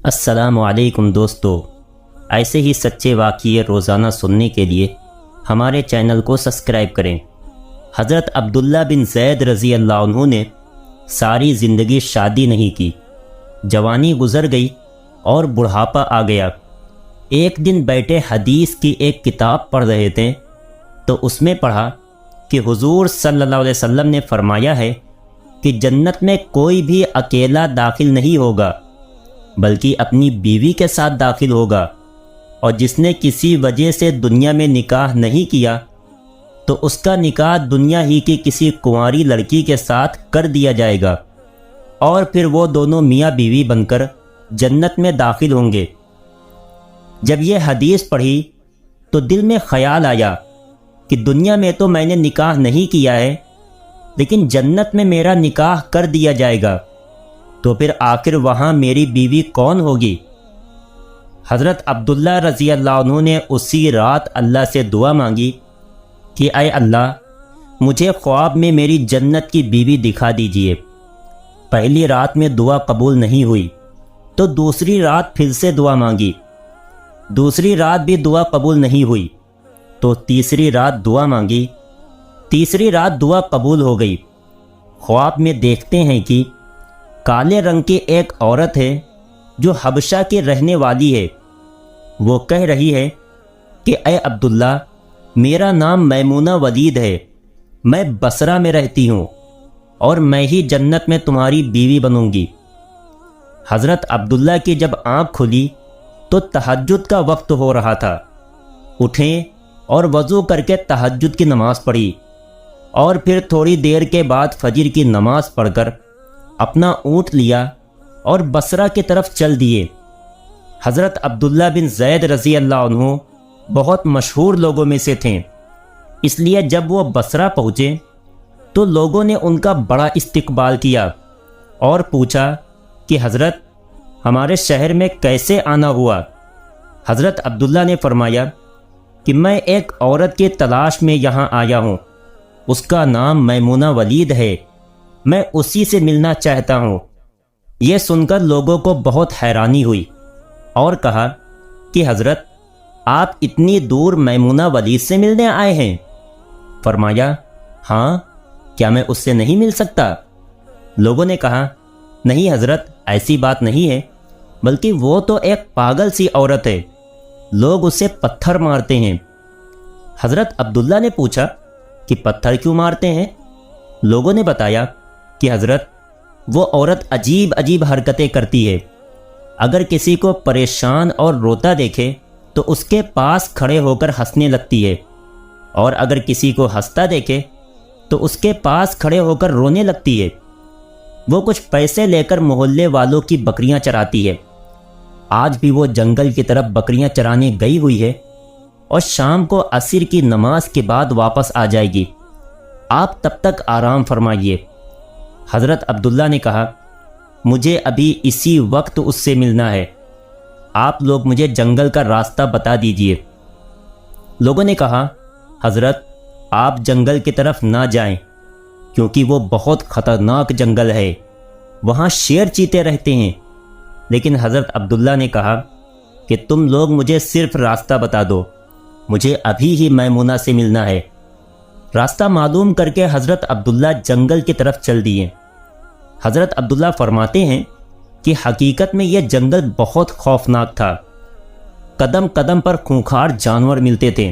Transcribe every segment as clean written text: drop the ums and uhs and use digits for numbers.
السلام علیکم دوستو، ایسے ہی سچے واقعے روزانہ سننے کے لیے ہمارے چینل کو سبسکرائب کریں۔ حضرت عبداللہ بن زید رضی اللہ عنہ نے ساری زندگی شادی نہیں کی، جوانی گزر گئی اور بڑھاپا آ گیا۔ ایک دن بیٹھے حدیث کی ایک کتاب پڑھ رہے تھے تو اس میں پڑھا کہ حضور صلی اللہ علیہ وسلم نے فرمایا ہے کہ جنت میں کوئی بھی اکیلا داخل نہیں ہوگا بلکہ اپنی بیوی کے ساتھ داخل ہوگا، اور جس نے کسی وجہ سے دنیا میں نکاح نہیں کیا تو اس کا نکاح دنیا ہی کی کسی کنواری لڑکی کے ساتھ کر دیا جائے گا، اور پھر وہ دونوں میاں بیوی بن کر جنت میں داخل ہوں گے۔ جب یہ حدیث پڑھی تو دل میں خیال آیا کہ دنیا میں تو میں نے نکاح نہیں کیا ہے، لیکن جنت میں میرا نکاح کر دیا جائے گا، تو پھر آخر وہاں میری بیوی کون ہوگی؟ حضرت عبداللہ رضی اللہ عنہ نے اسی رات اللہ سے دعا مانگی کہ اے اللہ، مجھے خواب میں میری جنت کی بیوی دکھا دیجئے۔ پہلی رات میں دعا قبول نہیں ہوئی تو دوسری رات پھر سے دعا مانگی، دوسری رات بھی دعا قبول نہیں ہوئی تو تیسری رات دعا مانگی، تیسری رات دعا قبول ہو گئی۔ خواب میں دیکھتے ہیں کہ کالے رنگ کی ایک عورت ہے جو حبشہ کی رہنے والی ہے۔ وہ کہہ رہی ہے کہ اے عبداللہ، میرا نام میمونہ ولید ہے، میں بصرہ میں رہتی ہوں اور میں ہی جنت میں تمہاری بیوی بنوں گی۔ حضرت عبداللہ کی جب آنکھ کھلی تو تہجد کا وقت ہو رہا تھا۔ اٹھیں اور وضو کر کے تہجد کی نماز پڑھی، اور پھر تھوڑی دیر کے بعد فجر کی نماز پڑھ کر اپنا اونٹ لیا اور بصرہ کی طرف چل دیے۔ حضرت عبداللہ بن زید رضی اللہ عنہ بہت مشہور لوگوں میں سے تھے، اس لیے جب وہ بصرہ پہنچے تو لوگوں نے ان کا بڑا استقبال کیا اور پوچھا کہ حضرت، ہمارے شہر میں کیسے آنا ہوا؟ حضرت عبداللہ نے فرمایا کہ میں ایک عورت کی تلاش میں یہاں آیا ہوں، اس کا نام میمونہ ولید ہے، میں اسی سے ملنا چاہتا ہوں۔ یہ سن کر لوگوں کو بہت حیرانی ہوئی اور کہا کہ حضرت، آپ اتنی دور میمونہ ولید سے ملنے آئے ہیں؟ فرمایا ہاں، کیا میں اس سے نہیں مل سکتا؟ لوگوں نے کہا نہیں حضرت، ایسی بات نہیں ہے، بلکہ وہ تو ایک پاگل سی عورت ہے، لوگ اسے پتھر مارتے ہیں۔ حضرت عبداللہ نے پوچھا کہ پتھر کیوں مارتے ہیں؟ لوگوں نے بتایا کہ حضرت، وہ عورت عجیب عجیب حرکتیں کرتی ہے، اگر کسی کو پریشان اور روتا دیکھے تو اس کے پاس کھڑے ہو کر ہنسنے لگتی ہے، اور اگر کسی کو ہنستا دیکھے تو اس کے پاس کھڑے ہو کر رونے لگتی ہے۔ وہ کچھ پیسے لے کر محلے والوں کی بکریاں چراتی ہے، آج بھی وہ جنگل کی طرف بکریاں چرانے گئی ہوئی ہے اور شام کو عصر کی نماز کے بعد واپس آ جائے گی، آپ تب تک آرام فرمائیے۔ حضرت عبداللہ نے کہا مجھے ابھی اسی وقت اس سے ملنا ہے، آپ لوگ مجھے جنگل کا راستہ بتا دیجئے۔ لوگوں نے کہا حضرت، آپ جنگل کی طرف نہ جائیں، کیونکہ وہ بہت خطرناک جنگل ہے، وہاں شیر چیتے رہتے ہیں۔ لیکن حضرت عبداللہ نے کہا کہ تم لوگ مجھے صرف راستہ بتا دو، مجھے ابھی ہی میمونہ سے ملنا ہے۔ راستہ معلوم کر کے حضرت عبداللہ جنگل کی طرف چل دیے۔ حضرت عبداللہ فرماتے ہیں کہ حقیقت میں یہ جنگل بہت خوفناک تھا، قدم قدم پر خونخوار جانور ملتے تھے۔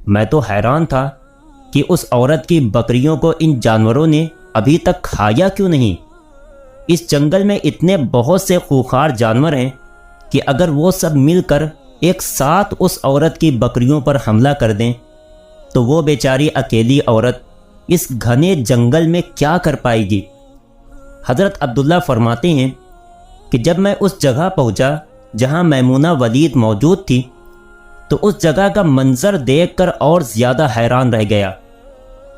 میں تو حیران تھا کہ اس عورت کی بکریوں کو ان جانوروں نے ابھی تک کھایا کیوں نہیں؟ اس جنگل میں اتنے بہت سے خونخوار جانور ہیں کہ اگر وہ سب مل کر ایک ساتھ اس عورت کی بکریوں پر حملہ کر دیں تو وہ بیچاری اکیلی عورت اس گھنے جنگل میں کیا کر پائے گی؟ حضرت عبداللہ فرماتے ہیں کہ جب میں اس جگہ پہنچا جہاں میمونہ ولید موجود تھی تو اس جگہ کا منظر دیکھ کر اور زیادہ حیران رہ گیا،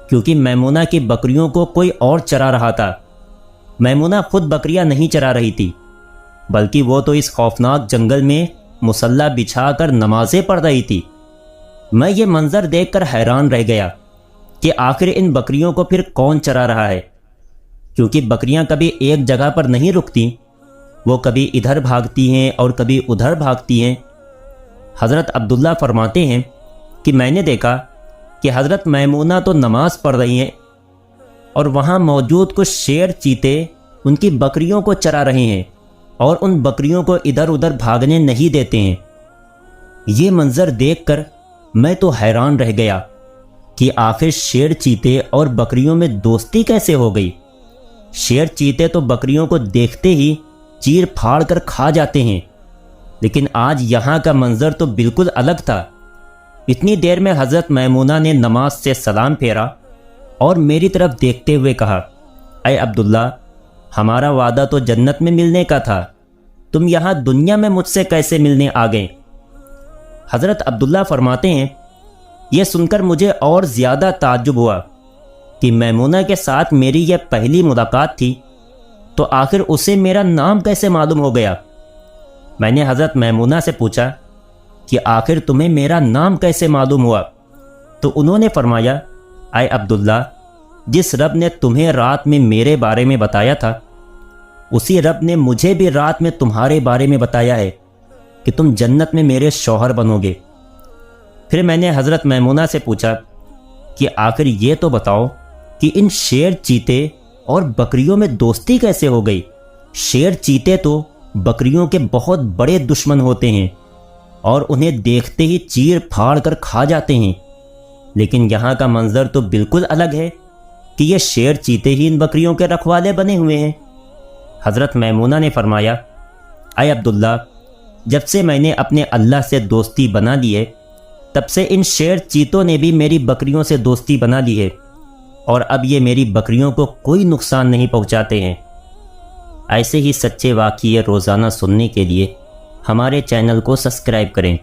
کیونکہ میمونہ کی بکریوں کو کوئی اور چرا رہا تھا۔ میمونہ خود بکریاں نہیں چرا رہی تھی، بلکہ وہ تو اس خوفناک جنگل میں مصلی بچھا کر نمازیں پڑھ رہی تھی۔ میں یہ منظر دیکھ کر حیران رہ گیا کہ آخر ان بکریوں کو پھر کون چرا رہا ہے، کیونکہ بکریاں کبھی ایک جگہ پر نہیں رکتی، وہ کبھی ادھر بھاگتی ہیں اور کبھی ادھر بھاگتی ہیں۔ حضرت عبداللہ فرماتے ہیں کہ میں نے دیکھا کہ حضرت میمونہ تو نماز پڑھ رہی ہیں اور وہاں موجود کچھ شیر چیتے ان کی بکریوں کو چرا رہے ہیں اور ان بکریوں کو ادھر ادھر بھاگنے نہیں دیتے ہیں۔ یہ منظر دیکھ کر میں تو حیران رہ گیا کہ آخر شیر چیتے اور بکریوں میں دوستی کیسے ہو گئی۔ شیر چیتے تو بکریوں کو دیکھتے ہی چیر پھاڑ کر کھا جاتے ہیں، لیکن آج یہاں کا منظر تو بالکل الگ تھا۔ اتنی دیر میں حضرت میمونہ نے نماز سے سلام پھیرا اور میری طرف دیکھتے ہوئے کہا، اے عبداللہ، ہمارا وعدہ تو جنت میں ملنے کا تھا، تم یہاں دنیا میں مجھ سے کیسے ملنے آ گئے؟ حضرت عبداللہ فرماتے ہیں، یہ سن کر مجھے اور زیادہ تعجب ہوا کہ میمونہ کے ساتھ میری یہ پہلی ملاقات تھی، تو آخر اسے میرا نام کیسے معلوم ہو گیا؟ میں نے حضرت میمونہ سے پوچھا کہ آخر تمہیں میرا نام کیسے معلوم ہوا؟ تو انہوں نے فرمایا، اے عبداللہ، جس رب نے تمہیں رات میں میرے بارے میں بتایا تھا، اسی رب نے مجھے بھی رات میں تمہارے بارے میں بتایا ہے کہ تم جنت میں میرے شوہر بنو گے۔ پھر میں نے حضرت میمونہ سے پوچھا کہ آخر یہ تو بتاؤ کہ ان شیر چیتے اور بکریوں میں دوستی کیسے ہو گئی؟ شیر چیتے تو بکریوں کے بہت بڑے دشمن ہوتے ہیں اور انہیں دیکھتے ہی چیر پھاڑ کر کھا جاتے ہیں، لیکن یہاں کا منظر تو بالکل الگ ہے کہ یہ شیر چیتے ہی ان بکریوں کے رکھوالے بنے ہوئے ہیں۔ حضرت میمونہ نے فرمایا، اے عبداللہ، جب سے میں نے اپنے اللہ سے دوستی بنا لی ہے، تب سے ان شیر چیتوں نے بھی میری بکریوں سے دوستی بنا لی ہے، اور اب یہ میری بکریوں کو کوئی نقصان نہیں پہنچاتے ہیں۔ ایسے ہی سچے واقعے روزانہ سننے کے لیے ہمارے چینل کو سبسکرائب کریں۔